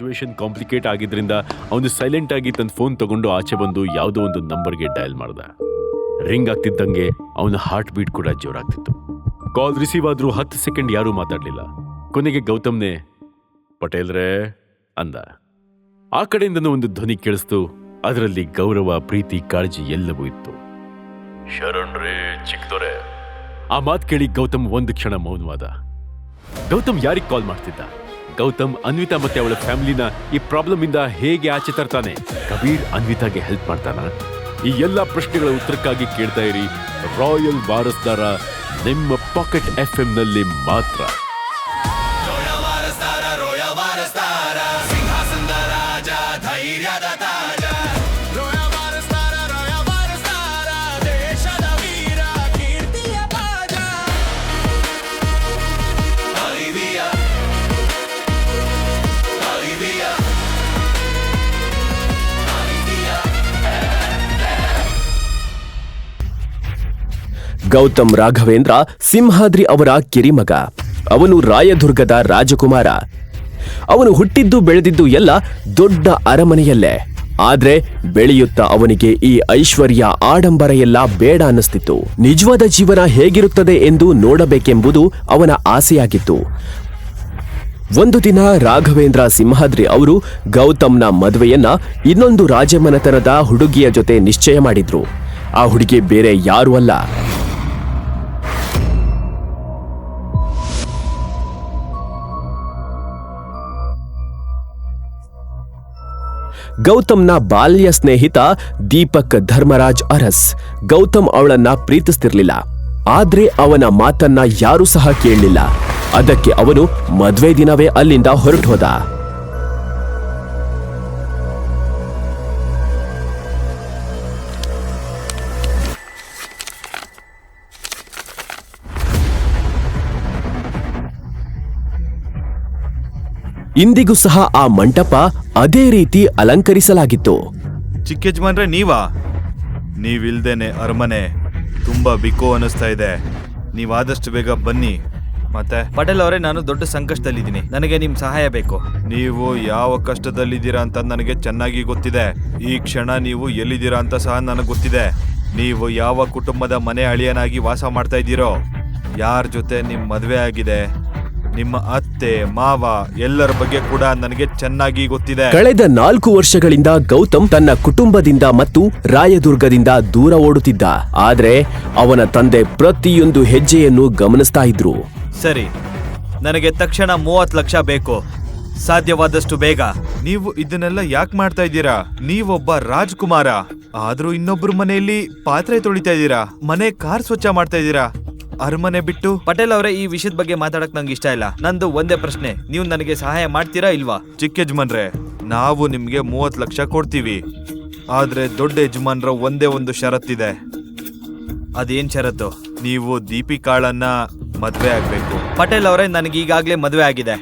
Situation complicate ಆಗಿದ್ರಿಂದ ಅವನು silent ಆಗಿ ತನ್ನ ಫೋನ್ ತಗೊಂಡು ಆಚೆ ಬಂದು ಯಾವುದೋ ಒಂದು ನಂಬರ್ಗೆ ಡಯಲ್ ಮಾಡ್ದ. ರಿಂಗ್ ಆಗ್ತಿದ್ದಂಗೆ ಅವನ ಹಾರ್ಟ್ ಬೀಟ್ ಕೂಡ ಜೋರಾಗ್ತಿತ್ತು. ಕಾಲ್ ರಿಸೀವ್ ಆದ್ರೂ 10 ಸೆಕೆಂಡ್ ಯಾರೂ ಮಾತಾಡ್ಲಿಲ್ಲ. ಕೊನೆಗೆ ಗೌತಮ್ನೇ ಪಟೇಲ್ರೇ ಅಂದ. ಆ ಕಡೆಯಿಂದನೂ ಒಂದು ಧ್ವನಿ ಕೇಳಿಸ್ತು. ಅದರಲ್ಲಿ ಗೌರವ, ಪ್ರೀತಿ, ಕಾಳಜಿ ಎಲ್ಲವೂ ಇತ್ತು. ಶರಣ್ರೇ ಚಿಕ್ಕದೊರೆ. ಆ ಮಾತು ಕೇಳಿ ಗೌತಮ್ ಒಂದು ಕ್ಷಣ ಮೌನವಾದ. ಗೌತಮ್ ಯಾರಿಗೆ ಕಾಲ್ ಮಾಡ್ತಿದ್ದ? ಗೌತಮ್ ಅನ್ವಿತಾ ಮತ್ತೆ ಅವಳ ಫ್ಯಾಮಿಲಿನ ಈ ಪ್ರಾಬ್ಲಮ್ ಇಂದ ಹೇಗೆ ಆಚೆ ತರ್ತಾನೆ? ಕಬೀರ್ ಅನ್ವಿತಾಗೆ ಹೆಲ್ಪ್ ಮಾಡ್ತಾನ? ಈ ಎಲ್ಲಾ ಪ್ರಶ್ನೆಗಳ ಉತ್ತರಕ್ಕಾಗಿ ಕೇಳ್ತಾ ಇರಿ ರಾಯಲ್ ವಾರಸ್ದಾರ ನಿಮ್ಮ ಪಾಕೆಟ್ FM ನಲ್ಲಿ ಮಾತ್ರ. ಗೌತಮ್ ರಾಘವೇಂದ್ರ ಸಿಂಹಾದ್ರಿ ಅವರ ಕಿರಿಮಗ. ಅವನು ರಾಯದುರ್ಗದ ರಾಜಕುಮಾರ. ಅವನು ಹುಟ್ಟಿದ್ದು ಬೆಳೆದಿದ್ದು ಎಲ್ಲ ದೊಡ್ಡ ಅರಮನೆಯಲ್ಲೇ. ಆದ್ರೆ ಬೆಳೆಯುತ್ತಾ ಅವನಿಗೆ ಈ ಐಶ್ವರ್ಯ, ಆಡಂಬರ ಎಲ್ಲ ಬೇಡ ಅನ್ನಿಸ್ತಿತ್ತು. ನಿಜವಾದ ಜೀವನ ಹೇಗಿರುತ್ತದೆ ಎಂದು ನೋಡಬೇಕೆಂಬುದು ಅವನ ಆಸೆಯಾಗಿತ್ತು. ಒಂದು ದಿನ ರಾಘವೇಂದ್ರ ಸಿಂಹಾದ್ರಿ ಅವರು ಗೌತಮ್ನ ಮದುವೆಯನ್ನ ಇನ್ನೊಂದು ರಾಜಮನೆತನದ ಹುಡುಗಿಯ ಜೊತೆ ನಿಶ್ಚಯ ಮಾಡಿದ್ರು. ಆ ಹುಡುಗಿ ಬೇರೆ ಯಾರೂ ಅಲ್ಲ, ಗೌತಮ್ನ ಬಾಲ್ಯ ಸ್ನೇಹಿತ ದೀಪಕ್ ಧರ್ಮರಾಜ್ ಅರಸ್. ಗೌತಮ್ ಅವಳನ್ನ ಪ್ರೀತಿಸ್ತಿರ್ಲಿಲ್ಲ. ಆದ್ರೆ ಅವನ ಮಾತನ್ನ ಯಾರೂ ಸಹ ಕೇಳಲಿಲ್ಲ. ಅದಕ್ಕೆ ಅವನು ಮದ್ವೆ ದಿನವೇ ಅಲ್ಲಿಂದ ಹೊರಟು ಹೋದ. ಇಂದಿಗೂ ಸಹ ಆ ಮಂಟಪ ಅದೇ ರೀತಿ ಅಲಂಕರಿಸಲಾಗಿತ್ತು. ಚಿಕ್ಕ ಯಜಮಾನ್ರೆ ನೀವಾ? ನೀವಿಲ್ದೇನೆ ಅರಮನೆ ತುಂಬಾ ಬಿಕೋ ಅನಿಸ್ತಾ ಇದೆ. ನೀವಾದಷ್ಟು ಬೇಗ ಬನ್ನಿ. ಮತ್ತೆ ಪಟೇಲ್ ಅವರೇ, ನಾನು ದೊಡ್ಡ ಸಂಕಷ್ಟದಲ್ಲಿದ್ದೀನಿ. ನನಗೆ ನಿಮ್ ಸಹಾಯ ಬೇಕು. ನೀವು ಯಾವ ಕಷ್ಟದಲ್ಲಿದ್ದೀರಾ ಅಂತ ನನಗೆ ಚೆನ್ನಾಗಿ ಗೊತ್ತಿದೆ. ಈ ಕ್ಷಣ ನೀವು ಎಲ್ಲಿದ್ದೀರಾ ಅಂತ ಸಹ ನನಗೆ ಗೊತ್ತಿದೆ. ನೀವು ಯಾವ ಕುಟುಂಬದ ಮನೆ ಅಳಿಯನಾಗಿ ವಾಸ ಮಾಡ್ತಾ ಇದ್ದೀರೋ, ಯಾರ ಜೊತೆ ನಿಮ್ ಮದುವೆ ಆಗಿದೆ, ನಿಮ್ಮ ಅತ್ತೆ ಮಾವ ಎಲ್ಲರ ಬಗ್ಗೆ ಕೂಡ ನನಗೆ ಚೆನ್ನಾಗಿ ಗೊತ್ತಿದೆ. ಕಳೆದ 4 ವರ್ಷಗಳಿಂದ ಗೌತಮ್ ತನ್ನ ಕುಟುಂಬದಿಂದ ಮತ್ತು ರಾಯದುರ್ಗದಿಂದ ದೂರ ಓಡುತ್ತಿದ್ದ. ಆದ್ರೆ ಅವನ ತಂದೆ ಪ್ರತಿಯೊಂದು ಹೆಜ್ಜೆಯನ್ನು ಗಮನಿಸ್ತಾ ಇದ್ರು. ಸರಿ, ನನಗೆ ತಕ್ಷಣ 30 ಲಕ್ಷ ಬೇಕು, ಸಾಧ್ಯವಾದಷ್ಟು ಬೇಗ. ನೀವು ಇದನ್ನೆಲ್ಲ ಯಾಕೆ ಮಾಡ್ತಾ ಇದ್ದೀರಾ? ನೀವೊಬ್ಬ ರಾಜ್ಕುಮಾರ, ಆದ್ರೂ ಇನ್ನೊಬ್ರು ಮನೆಯಲ್ಲಿ ಪಾತ್ರೆ ತೊಳಿತಾ ಇದ್ದೀರಾ, ಮನೆ ಕಾರ್ ಸ್ವಚ್ಛ ಮಾಡ್ತಾ ಇದ್ದೀರಾ. ಅರಮನೆ ಬಿಟ್ಟು ಪಟೇಲ್ ಅವರೇ, ಈ ವಿಷಯದ ಬಗ್ಗೆ ಮಾತಾಡಕ್ ನಂಗೆ ಇಷ್ಟ ಇಲ್ಲ. ನಂದು ಒಂದೇ ಪ್ರಶ್ನೆ, ನೀವು ನನಗೆ ಸಹಾಯ ಮಾಡ್ತೀರಾ ಇಲ್ವಾ? ಚಿಕ್ಕ ಯಜಮಾನ್ರೆ, ನಾವು ನಿಮ್ಗೆ 30 ಲಕ್ಷ ಕೊಡ್ತೀವಿ. ಆದ್ರೆ ದೊಡ್ಡ ಯಜಮಾನ್ರ ಒಂದೇ ಒಂದು ಷರತ್ತಿದೆ. ಅದೇನ್ ಷರತ್ತು? ನೀವು ದೀಪಿಕಾಳನ್ನ ಮದ್ವೆ ಆಗ್ಬೇಕು. ಪಟೇಲ್ ಅವರೇ, ನನಗೆ ಈಗಾಗ್ಲೇ ಮದ್ವೆ ಆಗಿದೆ.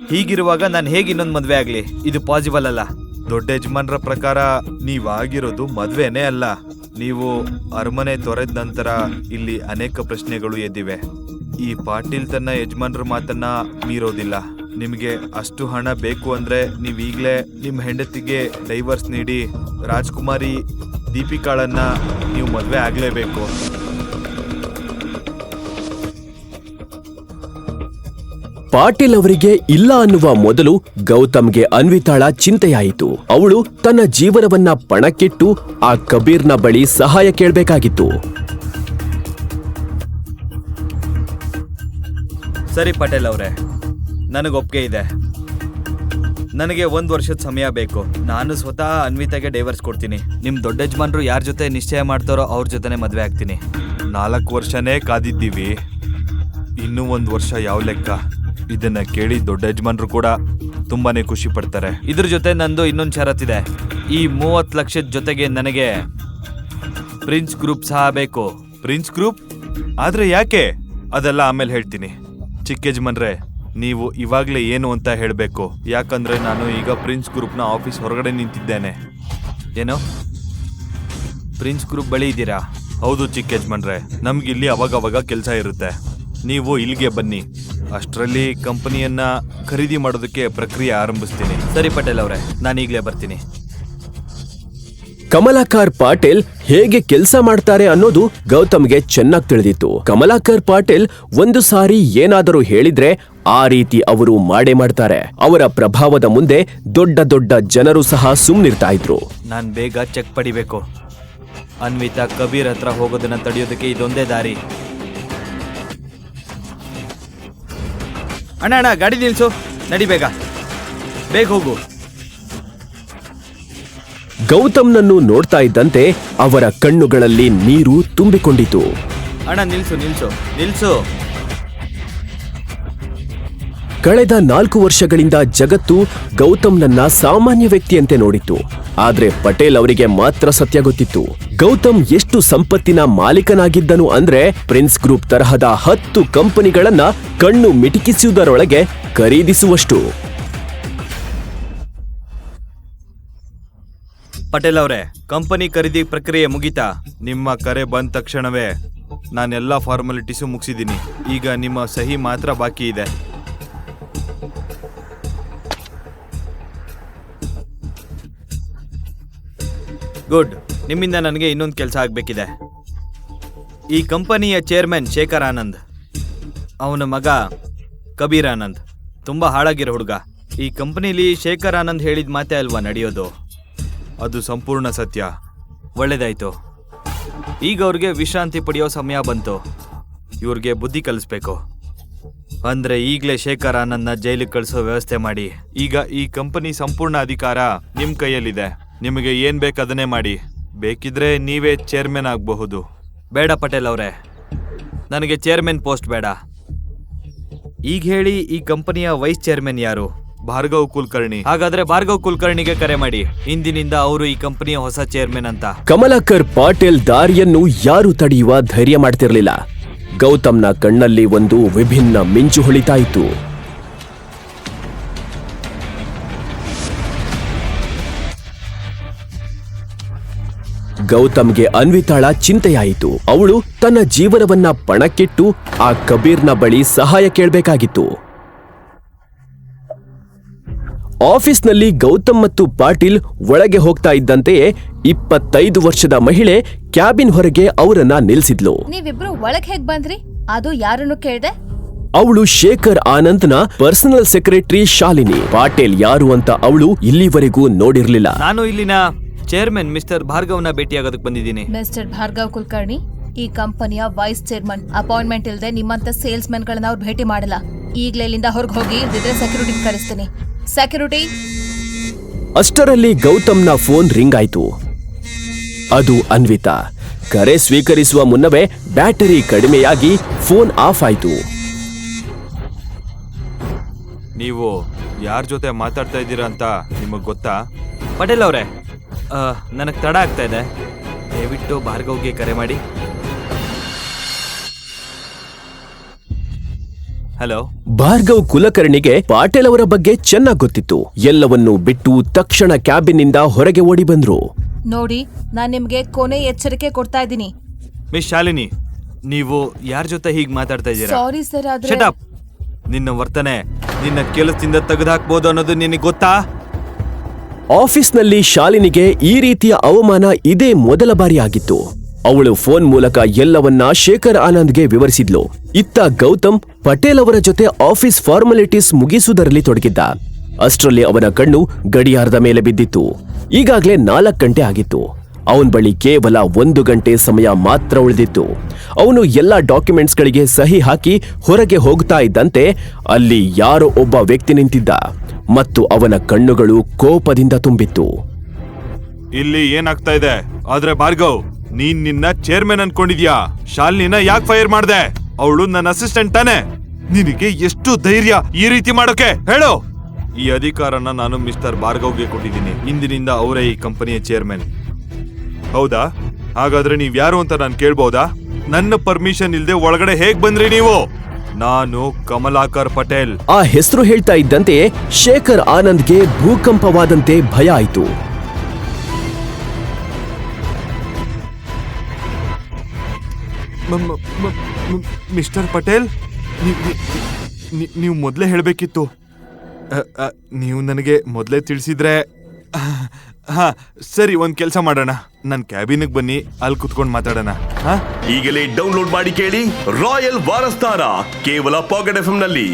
ಹೀಗಿರುವಾಗ ನಾನು ಹೇಗೆ ಇನ್ನೊಂದು ಮದ್ವೆ ಆಗ್ಲಿ? ಇದು ಪಾಸಿಬಲ್ ಅಲ್ಲ. ದೊಡ್ಡ ಯಜಮಾನ್ರ ಪ್ರಕಾರ ನೀವಾಗಿರೋದು ಮದ್ವೆನೇ ಅಲ್ಲ. ನೀವು ಅರಮನೆ ತೊರೆದ ನಂತರ ಇಲ್ಲಿ ಅನೇಕ ಪ್ರಶ್ನೆಗಳು ಎದ್ದಿವೆ. ಈ ಪಾಟೀಲ್ ತನ್ನ ಯಜಮಾನ್ರ ಮಾತನ್ನ ಮೀರೋದಿಲ್ಲ. ನಿಮಗೆ ಅಷ್ಟು ಹಣ ಬೇಕು ಅಂದ್ರೆ ನೀವೀಗ್ಲೇ ನಿಮ್ಮ ಹೆಂಡತಿಗೆ ಡೈವರ್ಸ್ ನೀಡಿ ರಾಜ್ಕುಮಾರಿ ದೀಪಿಕಾಳನ್ನ ನೀವು ಮದ್ವೆ ಆಗ್ಲೇಬೇಕು. ಪಾಟೀಲ್ ಅವರಿಗೆ ಇಲ್ಲ ಅನ್ನುವ ಮೊದಲು ಗೌತಮ್ಗೆ ಅನ್ವಿತಾಳ ಚಿಂತೆಯಾಯಿತು. ಅವಳು ತನ್ನ ಜೀವನವನ್ನ ಪಣಕ್ಕಿಟ್ಟು ಆ ಕಬೀರ್ನ ಬಳಿ ಸಹಾಯ ಕೇಳಬೇಕಾಗಿತ್ತು. ಸರಿ ಪಟೇಲ್ ಅವರೇ, ನನಗೊಪ್ಪಿಗೆ ಇದೆ. ನನಗೆ 1 ವರ್ಷದ ಸಮಯ ಬೇಕು. ನಾನು ಸ್ವತಃ ಅನ್ವಿತಾಗೆ ಡೈವರ್ಸ್ ಕೊಡ್ತೀನಿ. ನಿಮ್ ದೊಡ್ಡ ಯಜಮಾನ್ರು ಯಾರ ಜೊತೆ ನಿಶ್ಚಯ ಮಾಡ್ತಾರೋ ಅವ್ರ ಜೊತೆನೆ ಮದ್ವೆ ಆಗ್ತೀನಿ. 4 ವರ್ಷನೇ ಕಾದಿದ್ದೀವಿ, ಇನ್ನೂ 1 ವರ್ಷ ಯಾವ ಲೆಕ್ಕ? ಇದನ್ನ ಕೇಳಿ ದೊಡ್ಡ ಯಜಮಾನ್ರು ಕೂಡ ತುಂಬಾನೇ ಖುಷಿ ಪಡ್ತಾರೆ. ಇದ್ರ ಜೊತೆ ನಂದು ಇನ್ನೊಂದು ಷರತ್ತಿದೆ. ಈ 30 ಲಕ್ಷದ ಜೊತೆಗೆ ನನಗೆ ಪ್ರಿನ್ಸ್ ಗ್ರೂಪ್ ಸಹ ಬೇಕು. Prince group? ಆದ್ರೆ ಯಾಕೆ? ಅದೆಲ್ಲ ಆಮೇಲೆ ಹೇಳ್ತೀನಿ. ಚಿಕ್ಕ ಯಜಮಾನ್ರೆ, ನೀವು ಇವಾಗ್ಲೇ ಏನು ಅಂತ ಹೇಳಬೇಕು. ಯಾಕಂದ್ರೆ ನಾನು ಈಗ ಪ್ರಿನ್ಸ್ ಗ್ರೂಪ್ನ ಆಫೀಸ್ ಹೊರಗಡೆ ನಿಂತಿದ್ದೇನೆ. ಏನು? ಪ್ರಿನ್ಸ್ ಗ್ರೂಪ್ ಬಳಿ ಇದ್ದೀರಾ? ಹೌದು ಚಿಕ್ಕ ಯಜಮಾನ್ರೆ, ನಮ್ಗಿಲ್ಲಿ ಅವಾಗವಾಗ ಕೆಲಸ ಇರುತ್ತೆ. ನೀವು ಇಲ್ಲಿಗೆ ಬನ್ನಿ, ಅಷ್ಟರಲ್ಲಿ ಕಂಪನಿಯನ್ನ ಖರೀದಿ ಮಾಡೋದಕ್ಕೆ ಪ್ರಕ್ರಿಯೆ ಆರಂಭಿಸ್ತೀನಿ. ಸರಿ ಪಟೇಲ್ ಅವರೇ, ನಾನು ಈಗಲೇ ಬರ್ತೀನಿ. ಕಮಲಾಕರ್ ಪಾಟೀಲ್ ಹೇಗೆ ಕೆಲಸ ಮಾಡ್ತಾರೆ ಅನ್ನೋದು ಗೌತಮ್ಗೆ ಚೆನ್ನಾಗಿ ತಿಳಿದಿತ್ತು. ಕಮಲಾಕರ್ ಪಾಟೀಲ್ ಒಂದು ಸಾರಿ ಏನಾದರೂ ಹೇಳಿದ್ರೆ ಆ ರೀತಿ ಅವರು ಮಾಡೇ ಮಾಡ್ತಾರೆ. ಅವರ ಪ್ರಭಾವದ ಮುಂದೆ ದೊಡ್ಡ ದೊಡ್ಡ ಜನರು ಸಹ ಸುಮ್ನಿರ್ತಾ ಇದ್ರು. ನಾನು ಬೇಗ ಚೆಕ್ ಪಡಿಬೇಕು. ಅನ್ವಿತಾ ಕಬೀರ್ ಹತ್ರ ಹೋಗೋದನ್ನ ತಡೆಯೋದಕ್ಕೆ ಇದೊಂದೇ ದಾರಿ. ಅಣ್ಣ ಗಾಡಿ ನಿಲ್ಸು, ನಡಿ ಬೇಗ ಹೋಗು. ಗೌತಮ್ನನ್ನು ನೋಡ್ತಾ ಇದ್ದಂತೆ ಅವರ ಕಣ್ಣುಗಳಲ್ಲಿ ನೀರು ತುಂಬಿಕೊಂಡಿತು. ಅಣ್ಣ ನಿಲ್ಸು. ಕಳೆದ 4 ವರ್ಷಗಳಿಂದ ಜಗತ್ತು ಗೌತಮ್ನನ್ನ ಸಾಮಾನ್ಯ ವ್ಯಕ್ತಿಯಂತೆ ನೋಡಿತ್ತು. ಆದ್ರೆ ಪಟೇಲ್ ಅವರಿಗೆ ಮಾತ್ರ ಸತ್ಯ ಗೊತ್ತಿತ್ತು. ಗೌತಮ್ ಎಷ್ಟು ಸಂಪತ್ತಿನ ಮಾಲೀಕನಾಗಿದ್ದನು ಅಂದ್ರೆ ಪ್ರಿನ್ಸ್ ಗ್ರೂಪ್ ತರಹದ 10 ಕಂಪನಿಗಳನ್ನ ಕಣ್ಣು ಮಿಟಿಕಿಸುವುದರೊಳಗೆ ಖರೀದಿಸುವಷ್ಟು. ಪಟೇಲ್ ಅವರೇ, ಕಂಪನಿ ಖರೀದಿ ಪ್ರಕ್ರಿಯೆ ಮುಗೀತಾ? ನಿಮ್ಮ ಕರೆ ಬಂದ ತಕ್ಷಣವೇ ನಾನೆಲ್ಲ ಫಾರ್ಮಾಲಿಟೀಸು ಮುಗಿಸಿದ್ದೀನಿ. ಈಗ ನಿಮ್ಮ ಸಹಿ ಮಾತ್ರ ಬಾಕಿ ಇದೆ. ಗುಡ್. ನಿಮ್ಮಿಂದ ನನಗೆ ಇನ್ನೊಂದು ಕೆಲಸ ಆಗಬೇಕಿದೆ. ಈ ಕಂಪನಿಯ ಚೇರ್ಮನ್ ಶೇಖರ್ ಆನಂದ್, ಅವನ ಮಗ ಕಬೀರ್ ಆನಂದ್ ತುಂಬ ಹಾಳಾಗಿರೋ ಹುಡುಗ. ಈ ಕಂಪನಿಲಿ ಶೇಖರ್ ಆನಂದ್ ಹೇಳಿದ ಮಾತೇ ಅಲ್ವಾ ನಡೆಯೋದು? ಅದು ಸಂಪೂರ್ಣ ಸತ್ಯ. ಒಳ್ಳೇದಾಯ್ತು. ಈಗ ಅವ್ರಿಗೆ ವಿಶ್ರಾಂತಿ ಪಡೆಯೋ ಸಮಯ ಬಂತು. ಇವ್ರಿಗೆ ಬುದ್ಧಿ ಕಲಿಸ್ಬೇಕು. ಅಂದ್ರೆ ಈಗಲೇ ಶೇಖರ್ ಆನಂದ್ನ ಜೈಲಿಗೆ ಕಳಿಸೋ ವ್ಯವಸ್ಥೆ ಮಾಡಿ. ಈಗ ಈ ಕಂಪನಿ ಸಂಪೂರ್ಣ ಅಧಿಕಾರ ನಿಮ್ ಕೈಯಲ್ಲಿದೆ. ನಿಮಗೆ ಏನ್ ಬೇಕದನ್ನೇ ಮಾಡಿ. ಬೇಕಿದ್ರೆ ನೀವೇ ಚೇರ್ಮನ್ ಆಗಬಹುದು. ಬೇಡ ಪಟೇಲ್ ಅವರೇ, ನನಗೆ ಚೇರ್ಮನ್ ಪೋಸ್ಟ್ ಬೇಡ. ಈಗ ಹೇಳಿ, ಈ ಕಂಪನಿಯ ವೈಸ್ ಚೇರ್ಮನ್ ಯಾರು? ಭಾರ್ಗವ್ ಕುಲಕರ್ಣಿ. ಹಾಗಾದ್ರೆ ಭಾರ್ಗವ್ ಕುಲಕರ್ಣಿಗೆ ಕರೆ ಮಾಡಿ. ಇಂದಿನಿಂದ ಅವರು ಈ ಕಂಪನಿಯ ಹೊಸ ಚೇರ್ಮನ್ ಅಂತ. ಕಮಲಾಕರ್ ಪಾಟೀಲ್ ದಾರಿಯನ್ನು ಯಾರು ತಡೆಯುವ ಧೈರ್ಯ ಮಾಡ್ತಿರ್ಲಿಲ್ಲ. ಗೌತಮ್ನ ಕಣ್ಣಲ್ಲಿ ಒಂದು ವಿಭಿನ್ನ ಮಿಂಚು ಹೊಳಿತಾಯಿತು. ಗೌತಮ್ಗೆ ಅನ್ವಿತಾಳ ಚಿಂತೆಯಾಯಿತು. ಅವಳು ತನ್ನ ಜೀವನವನ್ನ ಪಣಕ್ಕಿಟ್ಟು ಆ ಕಬೀರ್ನ ಬಳಿ ಸಹಾಯ ಕೇಳಬೇಕಾಗಿತ್ತು. ಆಫೀಸ್ನಲ್ಲಿ ಗೌತಮ್ ಮತ್ತು ಪಾಟೀಲ್ ಒಳಗೆ ಹೋಗ್ತಾ ಇದ್ದಂತೆಯೇ 25 ವರ್ಷದ ಮಹಿಳೆ ಕ್ಯಾಬಿನ್ ಹೊರಗೆ ಅವರನ್ನ ನಿಲ್ಸಿದ್ಲು. ನೀವಿಬ್ರು ಒಳಗ್ ಹೇಗ್ ಬಂದ್ರಿ? ಅದು ಯಾರನ್ನು ಕೇಳ್ದೆ? ಅವಳು ಶೇಖರ್ ಆನಂದ್ನ ಪರ್ಸನಲ್ ಸೆಕ್ರೆಟರಿ ಶಾಲಿನಿ. ಪಾಟೀಲ್ ಯಾರು ಅಂತ ಅವಳು ಇಲ್ಲಿವರೆಗೂ ನೋಡಿರ್ಲಿಲ್ಲ. ನಾನು ಇಲ್ಲಿನ ಚೇರ್ಮನ್ ಮಿಸ್ಟರ್ ಭಾರ್ಗವ್ನ ಭೇಟಿಯಾಗೋದಕ್ಕೆ ಬಂದಿದ್ದೀನಿ. ಮಿಸ್ಟರ್ ಭಾರ್ಗವ್ ಕುಲಕರ್ಣಿ, ಈ ಕಂಪನಿಯ ವೈಸ್ ಚೇರ್ಮನ್. ಅಪಾಯಿಂಟ್ಮೆಂಟ್ ಇಲ್ದೆ ನಿಮ್ಮಂತ ಸೇಲ್ಸ್ ಮೆನ್ ಗಳನ್ನ ಅವ್ರು ಭೇಟಿ ಮಾಡಲ್ಲ. ಈಗ್ಲೇ ಇಲ್ಲಿಂದ ಹೊರಗೆ ಹೋಗಿ, ಇಲ್ದಿದ್ರೆ ಸೆಕ್ಯೂರಿಟಿ ಕರೆಸ್ತೀನಿ. ಸೆಕ್ಯೂರಿಟಿ. ಅಷ್ಟರಲ್ಲಿ ಗೌತಮ್ನ ಫೋನ್ ರಿಂಗ್ ಆಯ್ತು. ಅದು ಅನ್ವಿತಾ. ಕರೆ ಸ್ವೀಕರಿಸುವ ಮುನ್ನವೇ ಬ್ಯಾಟರಿ ಕಡಿಮೆಯಾಗಿ ಫೋನ್ ಆಫ್ ಆಯ್ತು. ನೀವು ಯಾರ ಜೊತೆ ಮಾತಾಡ್ತಾ ಇದ್ದೀರಾ ಅಂತ ನಿಮಗ್ ಗೊತ್ತಾ? ಪಟೇಲ್ ಅವರೇ, ನನಗೆ ತಡ ಆಗ್ತಾ ಇದೆ. ದಯವಿಟ್ಟು ಭಾರ್ಗವ್ಗೆ ಕರೆ ಮಾಡಿ. ಹಲೋ. ಭಾರ್ಗವ್ ಕುಲಕರ್ಣಿಗೆ ಪಾಟೀಲ್ ಅವರ ಬಗ್ಗೆ ಚೆನ್ನಾಗಿ ಗೊತ್ತಿತ್ತು. ಎಲ್ಲವನ್ನೂ ಬಿಟ್ಟು ತಕ್ಷಣ ಕ್ಯಾಬಿನ್ನಿಂದ ಹೊರಗೆ ಓಡಿ ಬಂದ್ರು. ನೋಡಿ, ನಾನ್ ನಿಮ್ಗೆ ಕೊನೆ ಎಚ್ಚರಿಕೆ ಕೊಡ್ತಾ ಇದ್ದೀನಿ. ಮಿಸ್ ಶಾಲಿನಿ, ನೀವು ಯಾರ ಜೊತೆ ಹೀಗೆ ಮಾತಾಡ್ತಾ ಇದ್ದೀರಾ? ಸಾರಿ ಸರ್, ಆದ್ರೆ ಶಟ್ ಅಪ್. ನಿನ್ನ ವರ್ತನೆ ನಿನ್ನ ಕೆಲಸದಿಂದ ತೆಗೆದುಹಾಕ್ಬೋದು ಅನ್ನೋದು ನಿನಗೆ ಗೊತ್ತಾ? ಆಫೀಸ್ನಲ್ಲಿ ಶಾಲಿನಿಗೆ ಈ ರೀತಿಯ ಅವಮಾನ ಇದೇ ಮೊದಲ ಬಾರಿ ಆಗಿತ್ತು. ಅವಳು ಫೋನ್ ಮೂಲಕ ಎಲ್ಲವನ್ನ ಶೇಖರ್ ಆನಂದ್ಗೆ ವಿವರಿಸಿದ್ಲು. ಇತ್ತ ಗೌತಮ್ ಪಟೇಲ್ ಅವರ ಜೊತೆ ಆಫೀಸ್ ಫಾರ್ಮಾಲಿಟೀಸ್ ಮುಗಿಸುವುದರಲ್ಲಿ ತೊಡಗಿದ್ದ. ಅಷ್ಟರಲ್ಲಿ ಅವನ ಕಣ್ಣು ಗಡಿಯಾರದ ಮೇಲೆ ಬಿದ್ದಿತ್ತು. ಈಗಾಗಲೇ 4 ಗಂಟೆ ಆಗಿತ್ತು. ಅವನ ಬಳಿ ಕೇವಲ 1 ಗಂಟೆ ಸಮಯ ಮಾತ್ರ ಉಳಿದಿತ್ತು. ಅವನು ಎಲ್ಲ ಡಾಕ್ಯುಮೆಂಟ್ಸ್ಗಳಿಗೆ ಸಹಿ ಹಾಕಿ ಹೊರಗೆ ಹೋಗ್ತಾ ಇದ್ದಂತೆ ಅಲ್ಲಿ ಯಾರೋ ಒಬ್ಬ ವ್ಯಕ್ತಿ ನಿಂತಿದ್ದ ಮತ್ತು ಅವನ ಕಣ್ಣುಗಳು ಕೋಪದಿಂದ ತುಂಬಿತ್ತು. ಇಲ್ಲಿ ಏನಾಗ್ತಾ ಇದೆ? ಆದ್ರೆ ಭಾರ್ಗವ್, ನೀನ್ ನಿನ್ನ ಚೇರ್ಮನ್ ಅನ್ಕೊಂಡಿದ್ಯಾ? ಶಾಲಿನಿನ ಯಾಕೆ ಫೈರ್ ಮಾಡ್ದೆ? ಅವಳು ನನ್ನ ಅಸಿಸ್ಟೆಂಟ್ ತಾನೆ. ನಿನಗೆ ಎಷ್ಟು ಧೈರ್ಯ ಈ ರೀತಿ ಮಾಡೋಕೆ? ಹೇಳು. ಈ ಅಧಿಕಾರನ ನಾನು ಮಿಸ್ಟರ್ ಭಾರ್ಗವ್ಗೆ ಕೊಟ್ಟಿದ್ದೀನಿ. ಇಂದಿನಿಂದ ಅವರೇ ಈ ಕಂಪನಿಯ ಚೇರ್ಮನ್. ಹೌದಾ? ಹಾಗಾದ್ರೆ ನೀವ್ ಯಾರು ಅಂತ ನಾನು ಕೇಳ್ಬಹುದಾ? ನನ್ನ ಪರ್ಮಿಷನ್ ಇಲ್ದೆ ಒಳಗಡೆ ಹೇಗ್ ಬಂದ್ರಿ ನೀವು? ನಾನು ಕಮಲಾಕರ್ ಪಟೇಲ್. ಆ ಹೆಸರು ಹೇಳ್ತಾ ಇದ್ದಂತೆ ಶೇಖರ್ ಆನಂದ್ಗೆ ಭೂಕಂಪವಾದಂತೆ ಭಯ ಆಯಿತು. ಮಿಸ್ಟರ್ ಪಟೇಲ್, ನೀವು ಮೊದಲೇ ಹೇಳಬೇಕಿತ್ತು. ನೀವು ನನಗೆ ಮೊದಲೇ ತಿಳಿಸಿದ್ರೆ. ಹಾ ಸರಿ, ಒಂದು ಕೆಲಸ ಮಾಡೋಣ. ನನ್ನ ಕ್ಯಾಬಿನಿಗೆ ಬನ್ನಿ, ಅಲ್ಲಿ ಕುತ್ಕೊಂಡು ಮಾತಾಡೋಣ. ಹಾ, ಈಗಲೇ ಡೌನ್ಲೋಡ್ ಮಾಡಿ ಕೇಳಿ ರಾಯಲ್ ವಾರಸ್ದಾರ ಕೇವಲ ಪಾಕೆಟ್ ಎಫ್ಎಂ ನಲ್ಲಿ.